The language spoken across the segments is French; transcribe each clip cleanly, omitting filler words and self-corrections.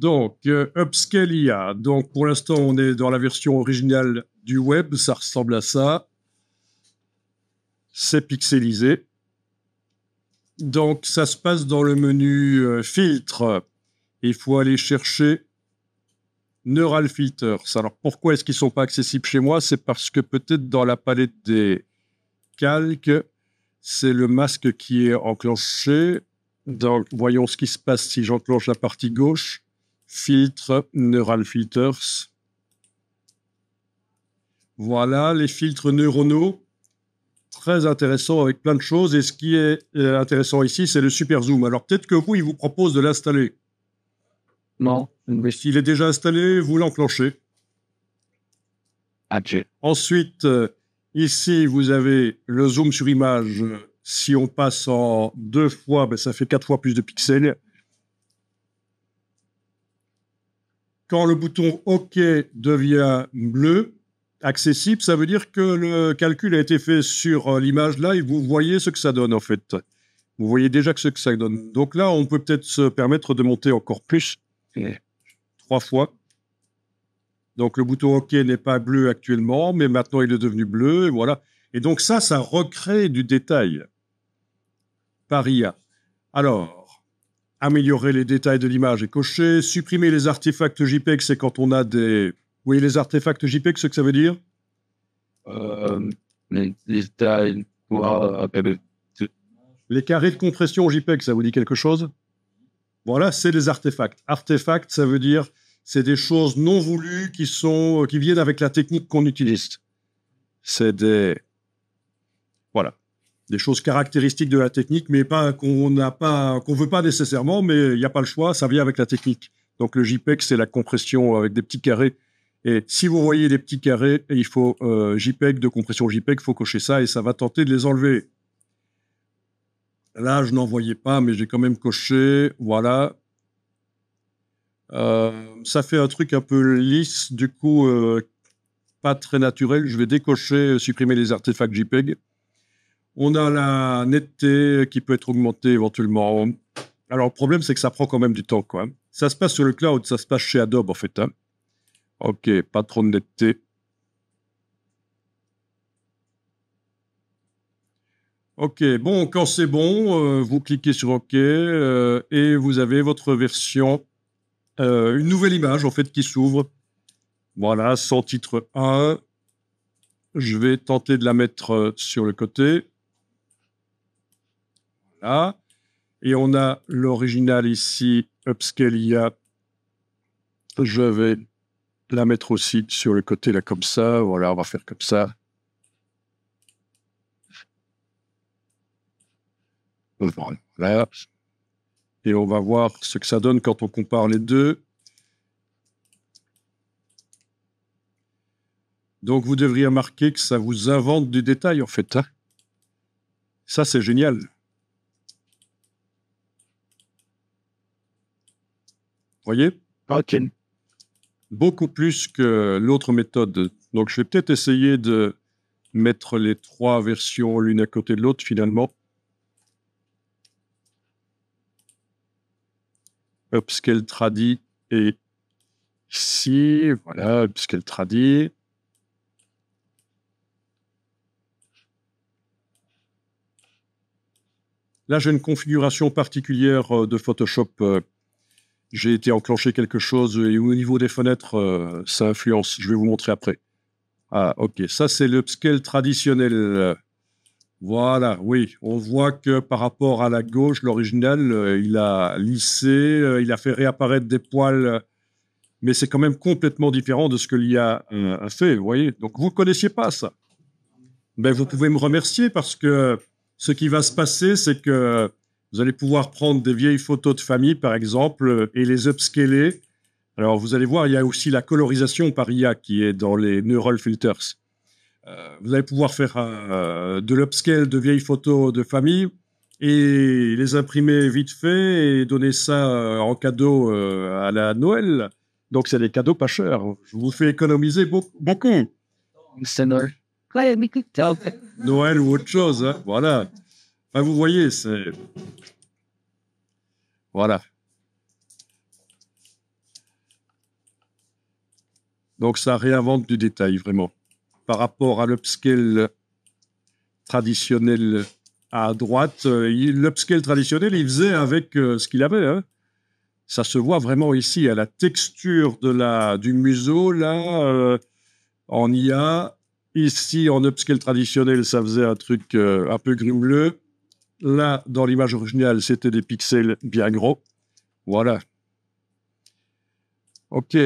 Donc, Upscale IA. Donc, pour l'instant, on est dans la version originale du web. Ça ressemble à ça. C'est pixelisé. Donc, ça se passe dans le menu filtre. Il faut aller chercher Neural Filters. Alors, pourquoi est-ce qu'ils ne sont pas accessibles chez moi? C'est parce que peut-être dans la palette des calques, c'est le masque qui est enclenché. Donc, voyons ce qui se passe si j'enclenche la partie gauche. Filtre, Neural Filters. Voilà, les filtres neuronaux. Très intéressant avec plein de choses. Et ce qui est intéressant ici, c'est le super zoom. Alors, peut-être que vous, il vous propose de l'installer. Non. S'il est déjà installé, vous l'enclenchez. Ok. Ensuite, ici, vous avez le zoom sur image. Si on passe en 2 fois, ben, ça fait 4 fois plus de pixels. Quand le bouton OK devient bleu, accessible, ça veut dire que le calcul a été fait sur l'image là et vous voyez ce que ça donne en fait. Vous voyez déjà ce que ça donne. Donc là, on peut peut-être se permettre de monter encore plus. 3 fois. Donc le bouton OK n'est pas bleu actuellement, mais maintenant il est devenu bleu, et voilà. Et donc ça recrée du détail par IA. Alors, améliorer les détails de l'image est coché. Supprimer les artefacts JPEG, c'est quand on a des... Vous voyez les artefacts JPEG, ce que ça veut dire? Les détails. Les carrés de compression JPEG, ça vous dit quelque chose? Voilà, c'est des artefacts. Artefacts, ça veut dire c'est des choses non voulues qui viennent avec la technique qu'on utilise. C'est des choses caractéristiques de la technique, mais pas qu'on veut pas nécessairement, mais il n'y a pas le choix, ça vient avec la technique. Donc le JPEG, c'est la compression avec des petits carrés. Et si vous voyez des petits carrés, il faut JPEG de compression JPEG, il faut cocher ça et ça va tenter de les enlever. Là, je n'en voyais pas, mais j'ai quand même coché. Voilà. Ça fait un truc un peu lisse, du coup, pas très naturel. Je vais décocher, supprimer les artefacts JPEG. On a la netteté qui peut être augmentée éventuellement. Alors, le problème, c'est que ça prend quand même du temps, quoi. Ça se passe sur le cloud, ça se passe chez Adobe, en fait. Hein. OK, pas trop de netteté. OK, bon, quand c'est bon, vous cliquez sur OK et vous avez votre version, une nouvelle image, en fait, qui s'ouvre. Voilà, sans titre 1. Je vais tenter de la mettre sur le côté. Voilà. Et on a l'original ici, Upscale IA. Je vais la mettre aussi sur le côté, là, comme ça. Voilà, on va faire comme ça. Voilà. Et on va voir ce que ça donne quand on compare les deux. Donc, vous devriez remarquer que ça vous invente du détail, en fait. Hein. Ça, c'est génial. Voyez? Ok. Beaucoup plus que l'autre méthode. Donc, je vais peut-être essayer de mettre les 3 versions l'une à côté de l'autre, finalement. Upscale Tradi et ici, voilà, Upscale Tradi. Là, j'ai une configuration particulière de Photoshop. J'ai été enclencher quelque chose et au niveau des fenêtres, ça influence. Je vais vous montrer après. Ah, ok. Ça, c'est l'upscale traditionnel. Voilà, oui. On voit que par rapport à la gauche, l'original, il a lissé, il a fait réapparaître des poils, mais c'est quand même complètement différent de ce que l'IA a fait, vous voyez. Donc, vous ne connaissiez pas ça. Ben, vous pouvez me remercier parce que ce qui va se passer, c'est que vous allez pouvoir prendre des vieilles photos de famille, par exemple, et les upscaler. Alors, vous allez voir, il y a aussi la colorisation par IA qui est dans les Neural Filters. Vous allez pouvoir faire de l'upscale de vieilles photos de famille et les imprimer vite fait et donner ça en cadeau à la Noël. Donc, c'est des cadeaux pas chers. Je vous fais économiser beaucoup. Noël ou autre chose, hein. Voilà. Enfin, vous voyez, c'est... Voilà. Donc, ça réinvente du détail, vraiment. Par rapport à l'upscale traditionnel à droite, l'upscale traditionnel, il faisait avec ce qu'il avait. Hein. Ça se voit vraiment ici, à la texture du museau, là, en IA. Ici, en upscale traditionnel, ça faisait un truc un peu grumeleux. Là, dans l'image originale, c'était des pixels bien gros. Voilà. OK.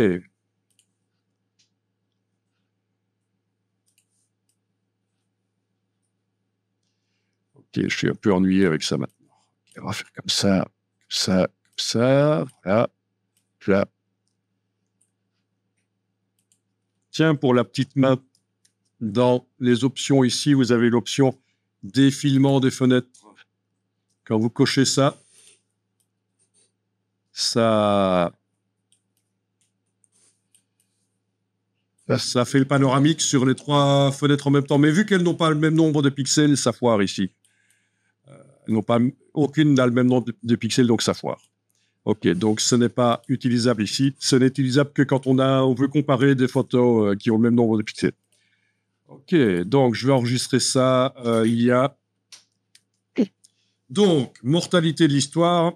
OK, je suis un peu ennuyé avec ça maintenant. Okay, on va faire comme ça, ça, ça, là, là. Tiens, pour la petite main, dans les options ici, vous avez l'option défilement des fenêtres. Quand vous cochez ça, ça fait le panoramique sur les 3 fenêtres en même temps. Mais vu qu'elles n'ont pas le même nombre de pixels, ça foire ici. Elles n'ont pas, aucune n'a le même nombre de pixels, donc ça foire. OK, donc ce n'est pas utilisable ici. Ce n'est utilisable que quand on veut comparer des photos qui ont le même nombre de pixels. OK, donc je vais enregistrer ça. Il y a... Donc, mortalité de l'histoire.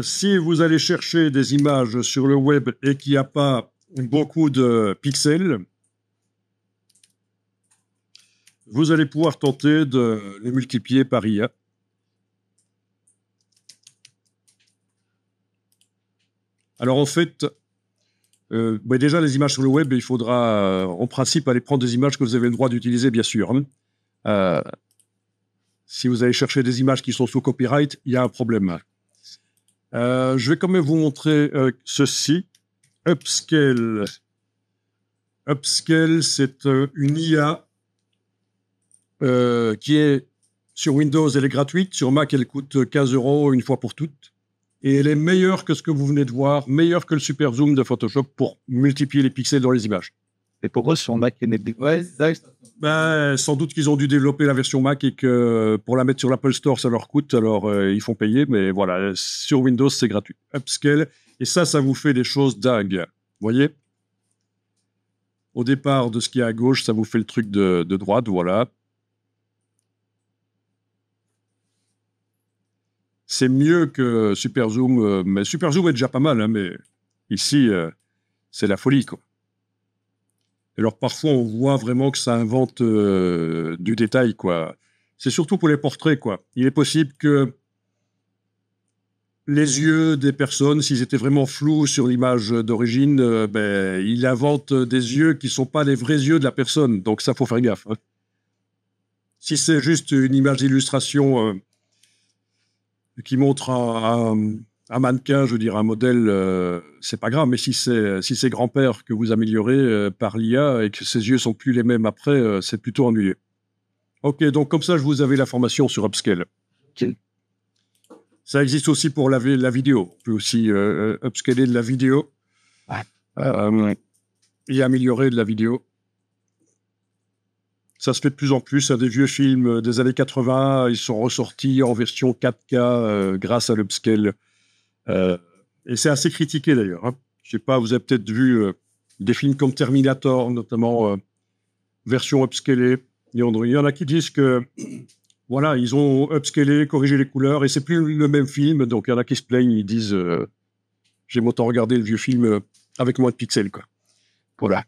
Si vous allez chercher des images sur le web et qu'il n'y a pas beaucoup de pixels, vous allez pouvoir tenter de les multiplier par IA. Alors en fait, déjà les images sur le web, il faudra en principe aller prendre des images que vous avez le droit d'utiliser, bien sûr. Hein. Si vous allez chercher des images qui sont sous copyright, il y a un problème. Je vais quand même vous montrer ceci. Upscale. Upscale, c'est une IA qui est sur Windows, elle est gratuite. Sur Mac, elle coûte 15 € une fois pour toutes. Et elle est meilleure que ce que vous venez de voir, meilleure que le super zoom de Photoshop pour multiplier les pixels dans les images. Et pourquoi sur Mac et Netflix? Sans doute qu'ils ont dû développer la version Mac et que pour la mettre sur l'Apple Store, ça leur coûte, alors ils font payer. Mais voilà, sur Windows, c'est gratuit. Upscale. Et ça vous fait des choses dingues. Vous voyez? Au départ de ce qui est à gauche, ça vous fait le truc de droite, voilà. C'est mieux que Super Zoom, mais Super Zoom est déjà pas mal, hein, mais ici, c'est la folie, quoi. Alors parfois, on voit vraiment que ça invente du détail, quoi. C'est surtout pour les portraits, quoi. Il est possible que les yeux des personnes, s'ils étaient vraiment flous sur l'image d'origine, il invente des yeux qui ne sont pas les vrais yeux de la personne. Donc ça, faut faire gaffe. Hein. Si c'est juste une image d'illustration qui montre un mannequin, je veux dire un modèle, c'est pas grave. Mais si c'est grand-père que vous améliorez par l'IA et que ses yeux sont plus les mêmes après, c'est plutôt ennuyeux. Ok, donc comme ça, je vous avais l'information sur Upscale. Okay. Ça existe aussi pour la vidéo. On peut aussi upscaler de la vidéo et améliorer de la vidéo. Ça se fait de plus en plus. Des vieux films des années 80, ils sont ressortis en version 4K grâce à l'upscale. Et c'est assez critiqué d'ailleurs. Hein. Je sais pas, vous avez peut-être vu des films comme Terminator, notamment version upscalée. Il y en a qui disent que voilà, ils ont upscalé, corrigé les couleurs, et c'est plus le même film. Donc il y en a qui se plaignent, ils disent j'aime autant regarder le vieux film avec moins de pixels, quoi. Voilà.